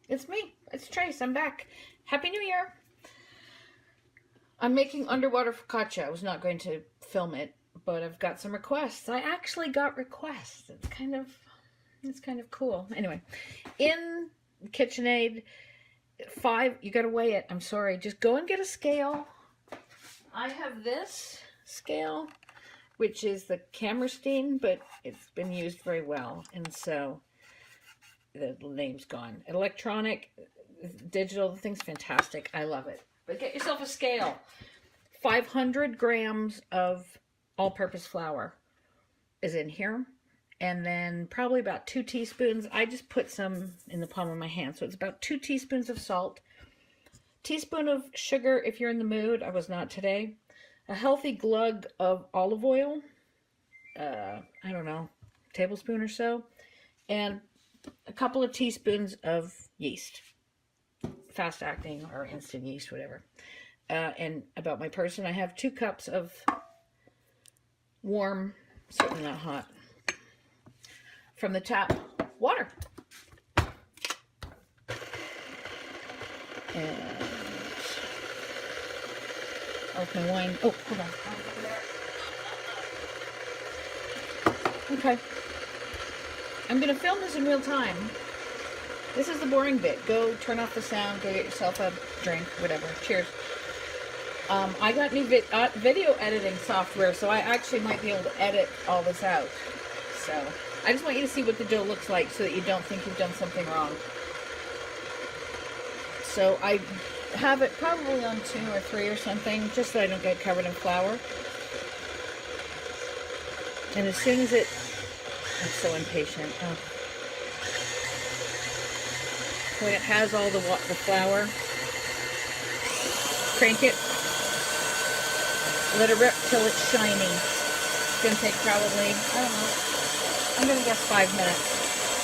It's me. It's Trace. I'm back. Happy New Year. I'm making underwater focaccia. I was not going to film it, but I've got some requests. I actually got requests. It's kind of cool. Anyway, in KitchenAid 5, you got to weigh it. I'm sorry. Just go and get a scale. I have this scale, which is the Kammerstein, but it's been used very well, and so the name's gone. Electronic, digital, the thing's fantastic. I love it. But get yourself a scale. 500 grams of all-purpose flour is in here. And then probably about 2 teaspoons. I just put some in the palm of my hand. So it's about 2 teaspoons of salt. Teaspoon of sugar if you're in the mood. I was not today. A healthy glug of olive oil. I don't know, tablespoon or so. And a couple of teaspoons of yeast. Fast acting or instant yeast, whatever. And about my person, I have 2 cups of warm, certainly not hot, from the tap water. And open wine. Oh, hold on. Okay. I'm going to film this in real time. This is the boring bit. Go turn off the sound, go get yourself a drink, whatever. Cheers. I got new video editing software, so I actually might be able to edit all this out. So, I just want you to see what the dough looks like so that you don't think you've done something wrong. So, I have it probably on 2 or 3 or something, just so I don't get covered in flour. And as soon as it... I'm so impatient. Oh. When it has all the flour, crank it, let it rip till it's shiny. It's going to take probably, I don't know, I'm going to guess 5 minutes.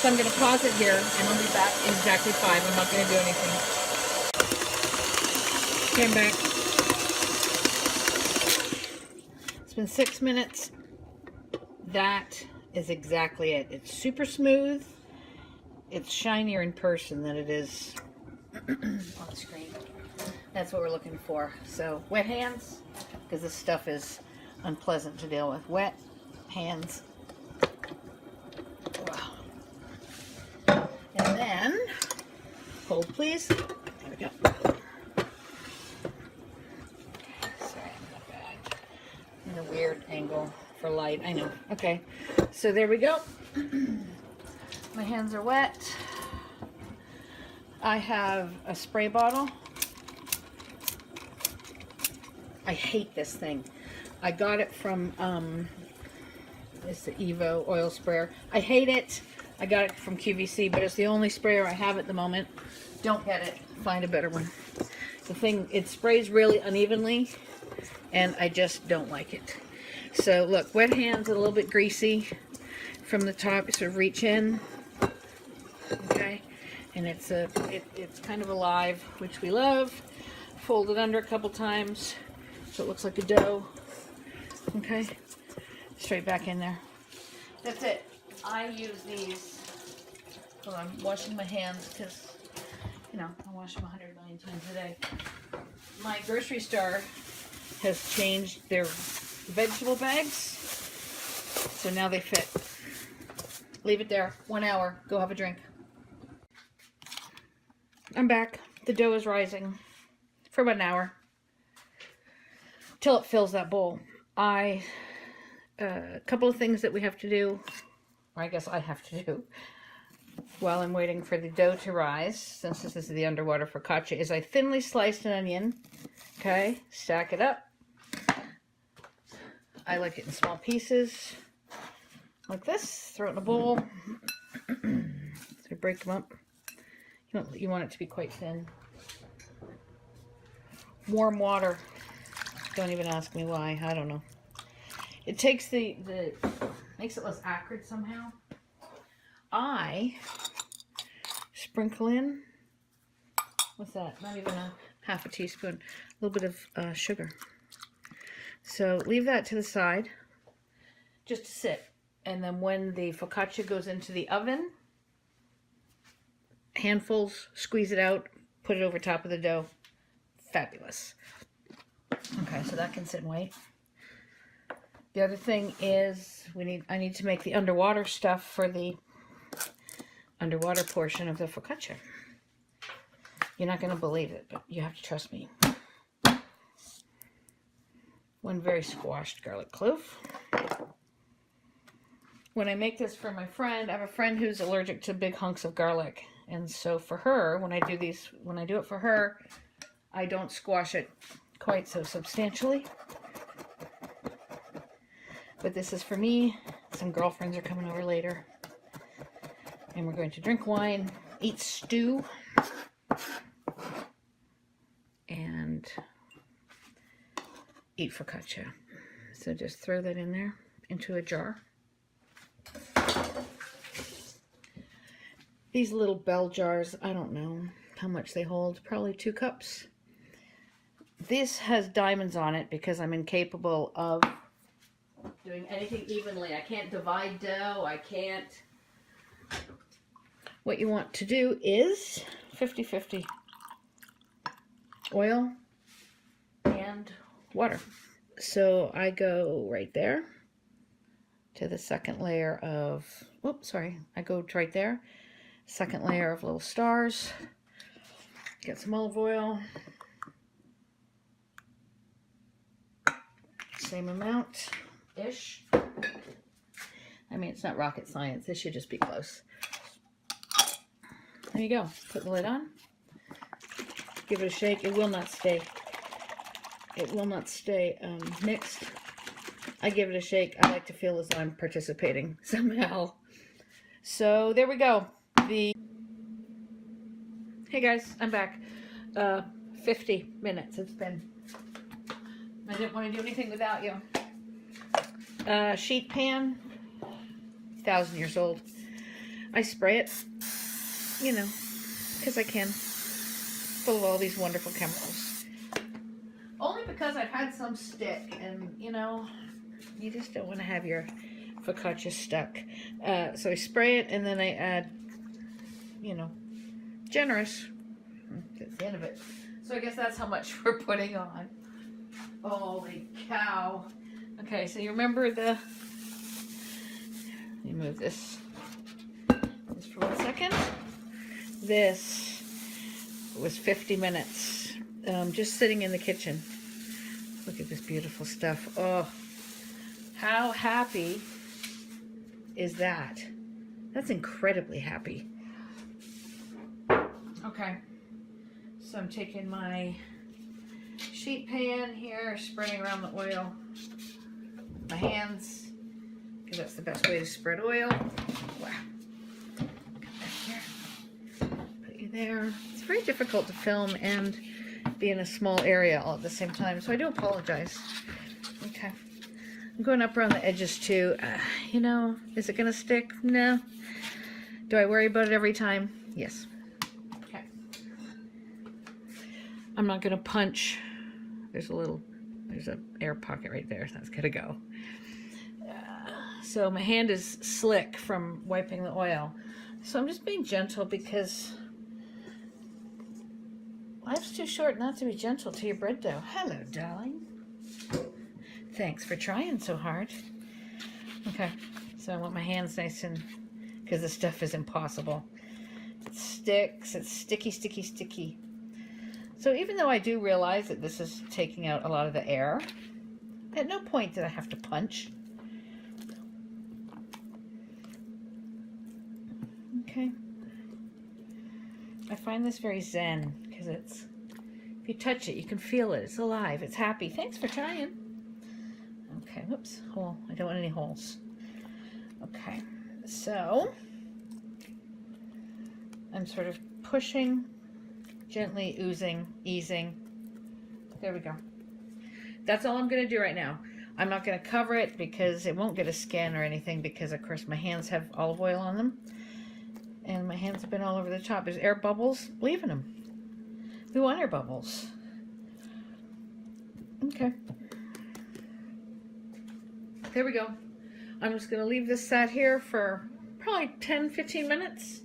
So I'm going to pause it here and I'll be back in exactly 5. I'm not going to do anything. Came back. It's been 6 minutes. That is exactly it. It's super smooth. It's shinier in person than it is on the screen. That's what we're looking for. So, wet hands, because this stuff is unpleasant to deal with. Wet hands. Wow. And then, hold please. There we go. Sorry, I'm not bad. In a weird angle for light. I know. Okay. So there we go. My hands are wet. I have a spray bottle. I hate this thing. I got it from, it's the Evo oil sprayer. I hate it. I got it from QVC, but it's the only sprayer I have at the moment. Don't get it. Find a better one. The thing, it sprays really unevenly, and I just don't like it. So look, wet hands, a little bit greasy from the top. You sort of reach in. Okay, and it's kind of alive, which we love. Fold it under a couple times so it looks like a dough. Okay, straight back in there. That's it. I use these. Hold on, I'm washing my hands because, you know, I wash them 100 million times a day. My grocery store has changed their vegetable bags, so now they fit. Leave it there. 1 hour. Go have a drink. I'm back. The dough is rising for about an hour till it fills that bowl. A couple of things that we have to do, or I guess I have to do, while I'm waiting for the dough to rise, since this is the underwater focaccia, is I thinly sliced an onion. Okay, stack it up. I like it in small pieces, like this. Throw it in a bowl. So break them up. You want it to be quite thin. Warm water. Don't even ask me why. I don't know. It takes makes it less acrid somehow. I sprinkle in, what's that? Not even a half a teaspoon. A little bit of sugar. So leave that to the side, just to sit. And then when the focaccia goes into the oven, handfuls, squeeze it out, put it over top of the dough. Fabulous. Okay, so that can sit and wait. The other thing is I need to make the underwater stuff for the underwater portion of the focaccia. You're not going to believe it, but you have to trust me. 1 very squashed garlic clove. When I make this for my friend, I have a friend who's allergic to big hunks of garlic. And so for her, when I do it for her, I don't squash it quite so substantially. But this is for me. Some girlfriends are coming over later. And we're going to drink wine, eat stew, and eat focaccia. So just throw that in there into a jar. These little bell jars, I don't know how much they hold, probably 2 cups. This has diamonds on it because I'm incapable of doing anything evenly. I can't divide dough, I can't. What you want to do is 50-50 oil and water. So I go right there to the second layer of, I go right there. Second layer of little stars. Get some olive oil. Same amount-ish. I mean, it's not rocket science. This should just be close. There you go. Put the lid on. Give it a shake. It will not stay. It will not stay mixed. I give it a shake. I like to feel as though I'm participating somehow. So there we go. Hey guys, I'm back. 50 minutes it's been. I didn't want to do anything without you. Sheet pan, 1,000 years old. I spray it, you know, because I can, full of all these wonderful chemicals. Only because I've had some stick, and you know, you just don't want to have your focaccia stuck. So I spray it, and then I add, you know, generous. That's the end of it. So I guess that's how much we're putting on. Holy cow. Okay, so you remember let me move this just for 1 second. This was 50 minutes just sitting in the kitchen. Look at this beautiful stuff. Oh, how happy is that? That's incredibly happy. Okay, so I'm taking my sheet pan here, spreading around the oil. My hands, because that's the best way to spread oil. Wow. Come back here. Put you there. It's very difficult to film and be in a small area all at the same time, so I do apologize. Okay. I'm going up around the edges too. You know, is it going to stick? No. Do I worry about it every time? Yes. Okay. I'm not going to punch. There's an air pocket right there. That's got to go. So my hand is slick from wiping the oil. So I'm just being gentle because life's too short not to be gentle to your bread dough. Hello, darling. Thanks for trying so hard. Okay, so I want my hands nice and, because this stuff is impossible. It sticks, it's sticky, sticky, sticky. So even though I do realize that this is taking out a lot of the air, at no point did I have to punch. Okay. I find this very zen because it's, if you touch it, you can feel it. It's alive. It's happy. Thanks for trying. Okay, whoops, hole. I don't want any holes. Okay, so I'm sort of pushing, gently easing. There we go. That's all I'm going to do right now. I'm not going to cover it because it won't get a skin or anything because, of course, my hands have olive oil on them. And my hands have been all over the top. There's air bubbles. Leave in them. We want air bubbles. Okay. There we go. I'm just going to leave this sat here for probably 10-15 minutes.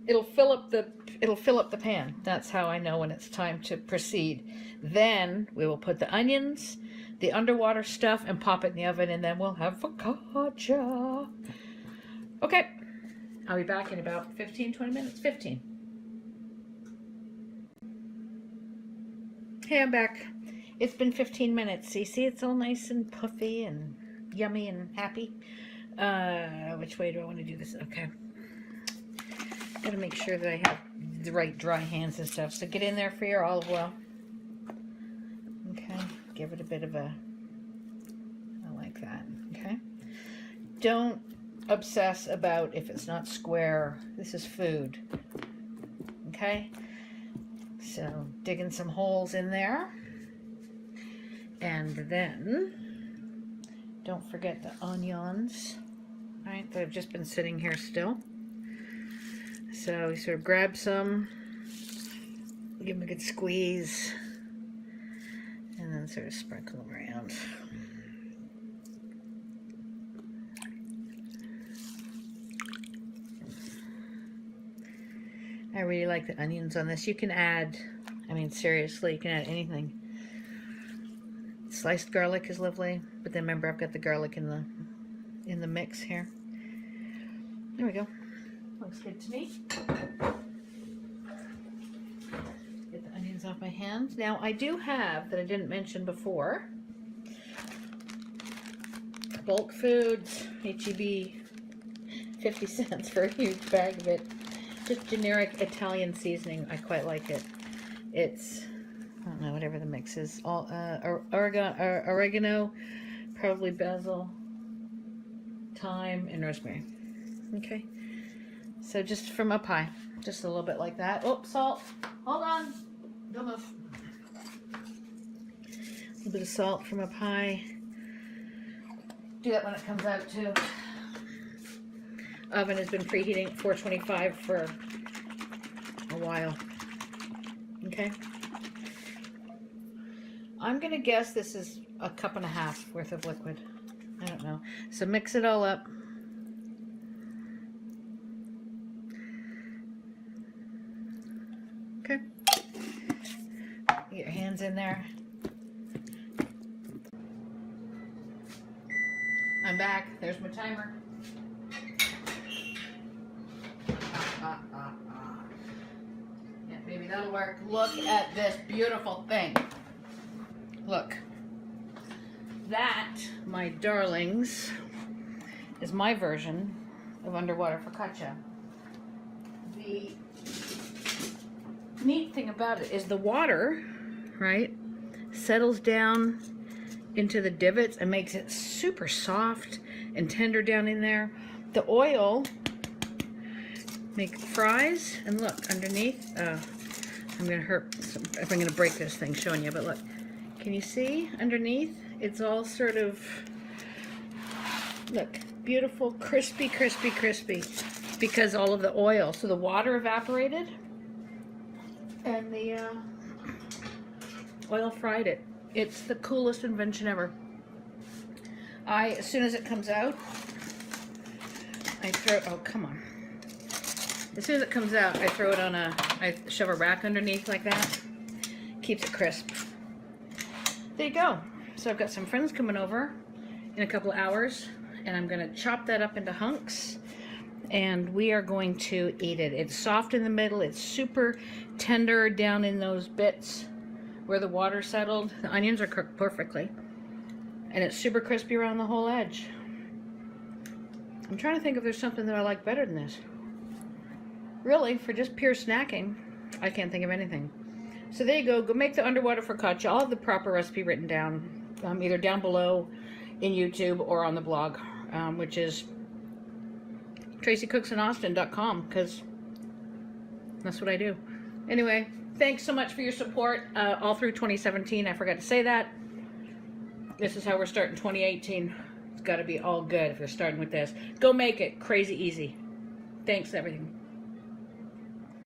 it'll fill up the pan. That's how I know when it's time to proceed. Then we will put the onions, the underwater stuff, and pop it in the oven, and then we'll have focaccia. Okay, I'll be back in about 15-20 minutes. 15. Hey, I'm back. It's been 15 minutes. You see, it's all nice and puffy and yummy and happy. Which way do I want to do this? Okay. Gotta make sure that I have the right dry hands and stuff. So get in there for your olive oil. Okay. Give it a bit of a, I like that. Okay. Don't obsess about if it's not square. This is food. Okay. So digging some holes in there. And then don't forget the onions. Right, that have just been sitting here still. So we sort of grab some, give them a good squeeze, and then sort of sprinkle them around. I really like the onions on this. You can add, I mean, seriously, you can add anything. Sliced garlic is lovely, but then remember I've got the garlic in the mix here. There we go. Looks good to me. Get the onions off my hands. Now I do have, that I didn't mention before, bulk foods, HEB, 50 cents for a huge bag of it. Just generic Italian seasoning. I quite like it. It's, I don't know, whatever the mix is. All oregano, probably basil, thyme, and rosemary. Okay. So just from up high, just a little bit like that. Oh, salt. Hold on. Don't move. A little bit of salt from up high. Do that when it comes out too. Oven has been preheating at 425 for a while. Okay. I'm going to guess this is a cup and a half worth of liquid. I don't know. So mix it all up. Okay. Get your hands in there. I'm back. There's my timer. Yeah, baby, that'll work. Look at this beautiful thing. Look. That, my darlings, is my version of underwater focaccia. The neat thing about it is the water, right, settles down into the divots and makes it super soft and tender down in there. The oil make fries, and look underneath. I'm gonna hurt if I'm gonna break this thing showing you, but look, can you see underneath? It's all sort of, look, beautiful, crispy, crispy, crispy, because all of the oil. So the water evaporated, and the oil fried it. It's the coolest invention ever. As soon as it comes out, I throw, oh, come on. As soon as it comes out, I throw it on I shove a rack underneath like that. Keeps it crisp. There you go. So I've got some friends coming over in a couple of hours, and I'm going to chop that up into hunks, and we are going to eat it. It's soft in the middle. It's super tender down in those bits where the water settled. The onions are cooked perfectly, and it's super crispy around the whole edge. I'm trying to think if there's something that I like better than this. Really, for just pure snacking, I can't think of anything. So there you go. Go make the underwater focaccia. I'll have the proper recipe written down, either down below in YouTube or on the blog, which is tracycooksinAustin.com, because that's what I do. Anyway, thanks so much for your support all through 2017. I forgot to say that. This is how we're starting 2018. It's got to be all good if you're starting with this. Go make it crazy easy. Thanks, everything.